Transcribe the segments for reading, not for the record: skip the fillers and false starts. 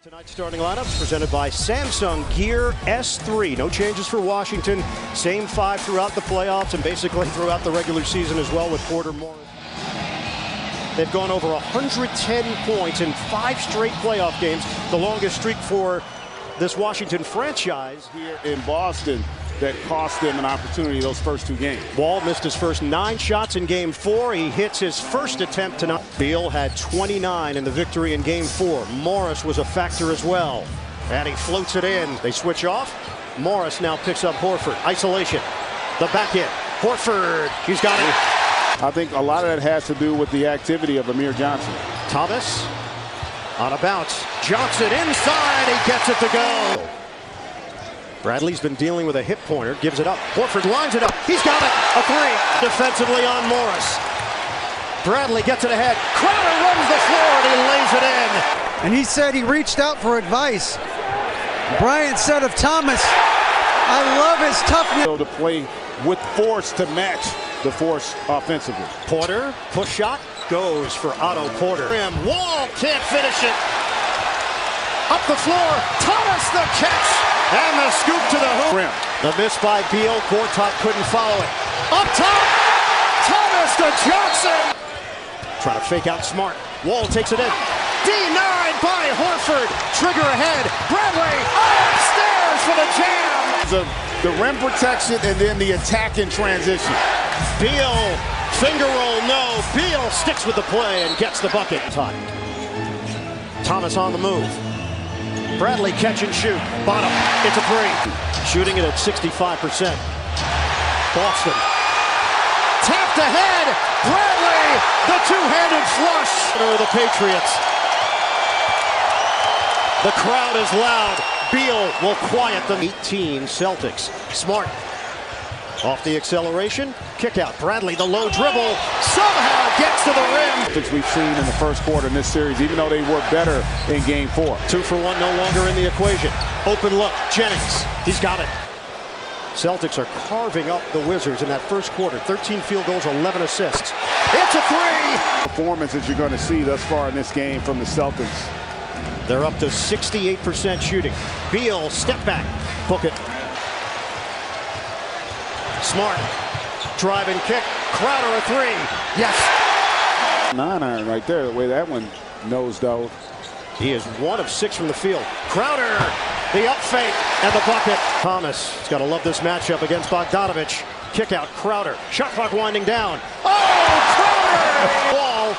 Tonight's starting lineups presented by Samsung Gear S3. No changes for Washington. Same five throughout the playoffs and basically throughout the regular season as well with Porter Morris. They've gone over 110 points in 5 straight playoff games, the longest streak for this Washington franchise. Here in Boston that cost them an opportunity those first 2 games. Wall missed his first 9 shots in Game 4. He hits his first attempt tonight. Beal had 29 in the victory in Game 4. Morris was a factor as well. And he floats it in. They switch off. Morris now picks up Horford. Isolation. The back end. Horford. He's got it. I think a lot of that has to do with the activity of Amir Johnson. Thomas on a bounce. Johnson inside. He gets it to go. Bradley's been dealing with a hip pointer, gives it up. Horford lines it up. He's got it. A 3 defensively on Morris. Bradley gets it ahead. Crowder runs the floor and he lays it in. And he said he reached out for advice. Bryant said of Thomas, I love his toughness. To play with force to match the force offensively. Porter, push shot, goes for Otto Porter. Wall can't finish it. Up the floor, Thomas the catch. And the scoop to the hoop. Rim. The miss by Beal. Gortat couldn't follow it. Up top. Thomas to Johnson. Trying to fake out Smart. Wall takes it in. Denied by Horford. Trigger ahead. Bradley upstairs for the jam. The rim protection and then the attack in transition. Beal. Finger roll. No. Beal sticks with the play and gets the bucket. Thomas on the move. Bradley catch and shoot. Bottom. It's a 3. Shooting it at 65%. Boston. Tapped ahead. Bradley. The two-handed flush. The Patriots. The crowd is loud. Beal will quiet them. 18 Celtics. Smart. Off the acceleration. Kick out. Bradley, the low dribble. Somehow gets to the rim. Which we've seen in the first quarter in this series, even though they were better in Game 4. 2 for 1, no longer in the equation. Open look. Jennings. He's got it. Celtics are carving up the Wizards in that first quarter. 13 field goals, 11 assists. It's a 3. Performance that you're going to see thus far in this game from the Celtics. They're up to 68% shooting. Beal, step back. Book it. Smart. Drive and kick. Crowder a 3. Yes. 9-iron right there, the way that one nosed out. He is 1 of 6 from the field. Crowder, the up fake and the bucket. Thomas has got to love this matchup against Bogdanovich. Kick out Crowder. Shot clock winding down. Oh, Crowder! Ball.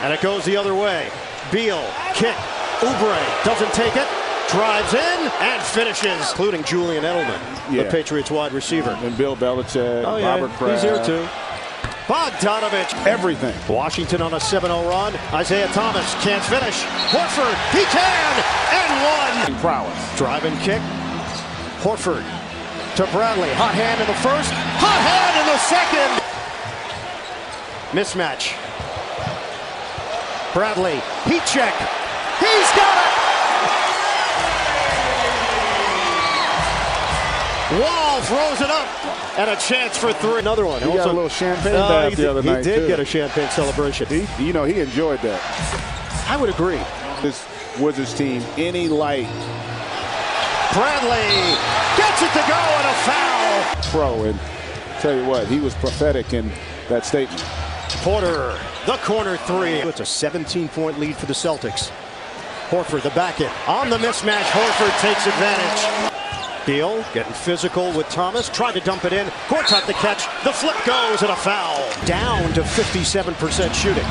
And it goes the other way. Beal, kick. Oubre doesn't take it. Drives in and finishes, including Julian Edelman, the Patriots wide receiver. And Bill Belichick, Robert Kraft. He's here too. Bogdanovich. Everything. Washington on a 7-0 run. Isaiah Thomas can't finish. Horford, he can! And 1. Prowess. Drive and kick. Horford to Bradley. Hot hand in the first. Hot hand in the second. Mismatch. Bradley, heat check. He's got it! Wall throws it up, and a chance for 3. Another one. He got a little champagne bath the other night, He did get a champagne celebration. He enjoyed that. I would agree. This Wizards team, any light. Bradley gets it to go, and a foul. Pro, and tell you what, he was prophetic in that statement. Porter, the corner 3. It's a 17-point lead for the Celtics. Horford, the back end. On the mismatch, Horford takes advantage. Beal getting physical with Thomas. Tried to dump it in. Gortat the catch. The flip goes and a foul. Down to 57% shooting.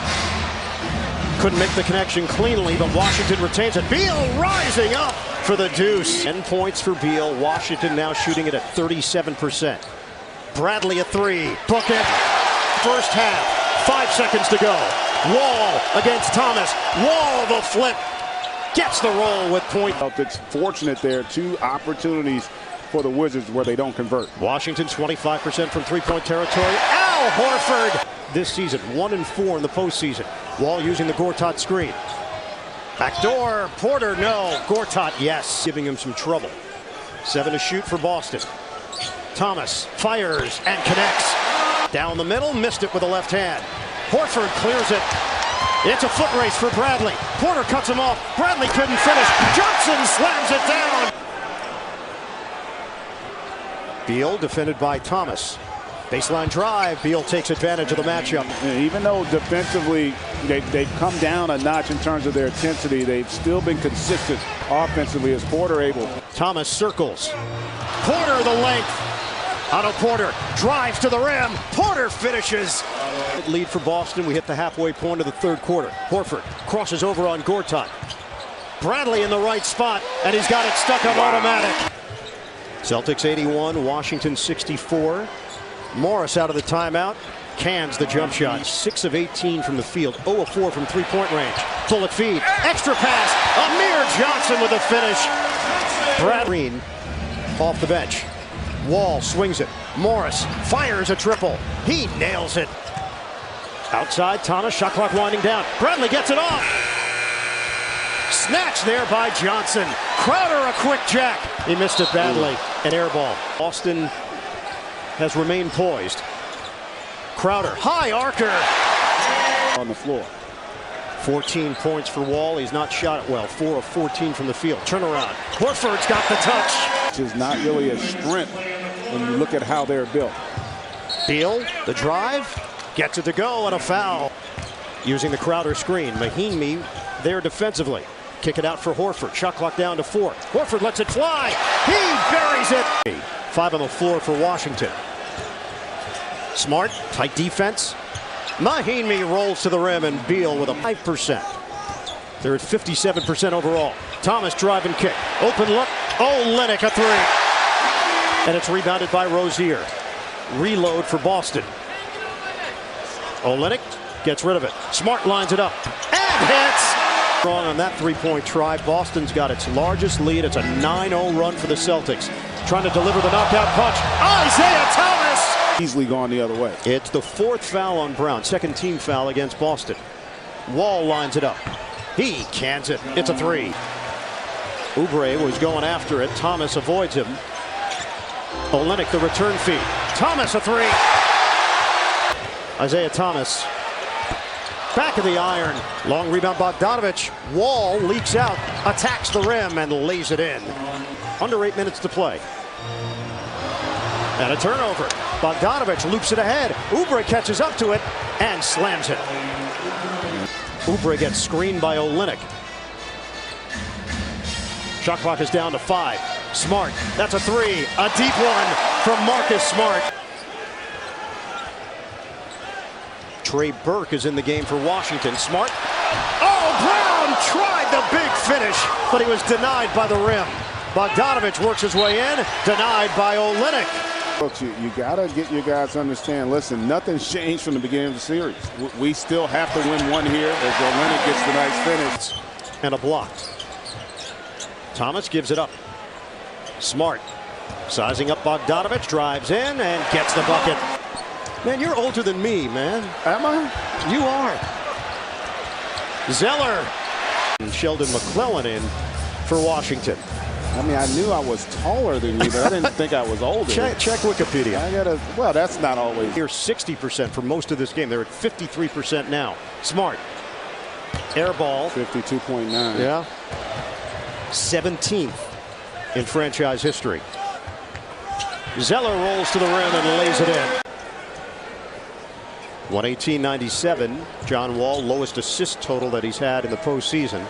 Couldn't make the connection cleanly, but Washington retains it. Beal rising up for the deuce. 10 points for Beal. Washington now shooting it at 37%. Bradley a 3. Book it. First half. 5 seconds to go. Wall against Thomas. Wall the flip. Gets the roll with point. Celtics fortunate there. 2 opportunities for the Wizards where they don't convert. Washington 25% from 3-point territory. Al Horford this season 1-4 in the postseason. Wall using the Gortat screen. Backdoor. Porter no. Gortat yes. Giving him some trouble. 7 to shoot for Boston. Thomas fires and connects. Down the middle. Missed it with the left hand. Horford clears it. It's a foot race for Bradley. Porter cuts him off. Bradley couldn't finish. Johnson slams it down. Beal defended by Thomas. Baseline drive. Beal takes advantage of the matchup. Even though defensively they've come down a notch in terms of their intensity, they've still been consistent offensively. Is Porter able? Thomas circles. Porter the length. Otto Porter drives to the rim. Porter finishes. Lead for Boston. We hit the halfway point of the third quarter. Horford crosses over on Gortat. Bradley in the right spot, and he's got it stuck on automatic. Celtics 81, Washington 64. Morris out of the timeout. Cans the jump shot. 6 of 18 from the field. 0 of 4 from three-point range. Bullet feed. Extra pass. Amir Johnson with a finish. Brad Green off the bench. Wall swings it. Morris fires a triple. He nails it. Outside, Thomas. Shot clock winding down. Bradley gets it off. Snatched there by Johnson. Crowder a quick jack. He missed it badly. An air ball. Boston has remained poised. Crowder. High arcer. On the floor. 14 points for Wall. He's not shot it well. 4 of 14 from the field. Turnaround. Horford's got the touch. Which is not really a strength when you look at how they're built. Beal, the drive. Gets it to go, and a foul. Using the Crowder screen. Mahinmi there defensively. Kick it out for Horford. Shot clock down to 4. Horford lets it fly. He buries it. 5 on the floor for Washington. Smart, tight defense. Mahinmi rolls to the rim, and Beal with a 5%. They're at 57% overall. Thomas drive and kick. Open look. Olynyk a 3. And it's rebounded by Rozier. Reload for Boston. Olynyk gets rid of it. Smart lines it up. And hits. Strong on that three-point try. Boston's got its largest lead. It's a 9-0 run for the Celtics. Trying to deliver the knockout punch. Isaiah Thomas! Easily gone the other way. It's the 4th foul on Brown. 2nd team foul against Boston. Wall lines it up. He cans it. It's a 3. Oubre was going after it. Thomas avoids him. Olynyk the return feed. Thomas a 3. Isaiah Thomas. Back of the iron. Long rebound Bogdanovich. Wall leaks out. Attacks the rim and lays it in. Under 8 minutes to play. And a turnover. Bogdanovich loops it ahead. Oubre catches up to it and slams it. Oubre gets screened by Olynyk. Shot clock is down to 5. Smart. That's a 3. A deep one from Marcus Smart. Trey Burke is in the game for Washington. Smart. Oh, Brown tried the big finish, but he was denied by the rim. Bogdanovich works his way in, denied by Olynyk. Look, you got to get your guys to understand, listen, nothing's changed from the beginning of the series. We still have to win one here as Olynyk gets the nice finish. And a block. Thomas gives it up. Smart. Sizing up Bogdanovich, drives in and gets the bucket. Man, you're older than me, man. Am I? You are. Zeller. And Sheldon McClellan in for Washington. I mean, I knew I was taller than you, but I didn't think I was older. Check Wikipedia. Well, that's not always. Here 60% for most of this game. They're at 53% now. Smart. Air ball. 52.9. Yeah. 17th in franchise history. Zeller rolls to the rim and lays it in. 118.97. John Wall, lowest assist total that he's had in the postseason.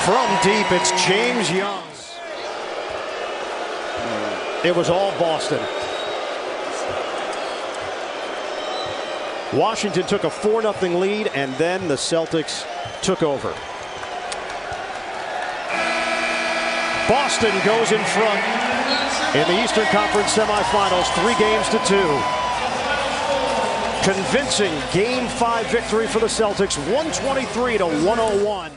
From deep, it's James Young. It was all Boston. Washington took a 4-0 lead, and then the Celtics took over. Boston goes in front in the Eastern Conference semifinals, 3-2. Convincing Game 5 victory for the Celtics, 123-101.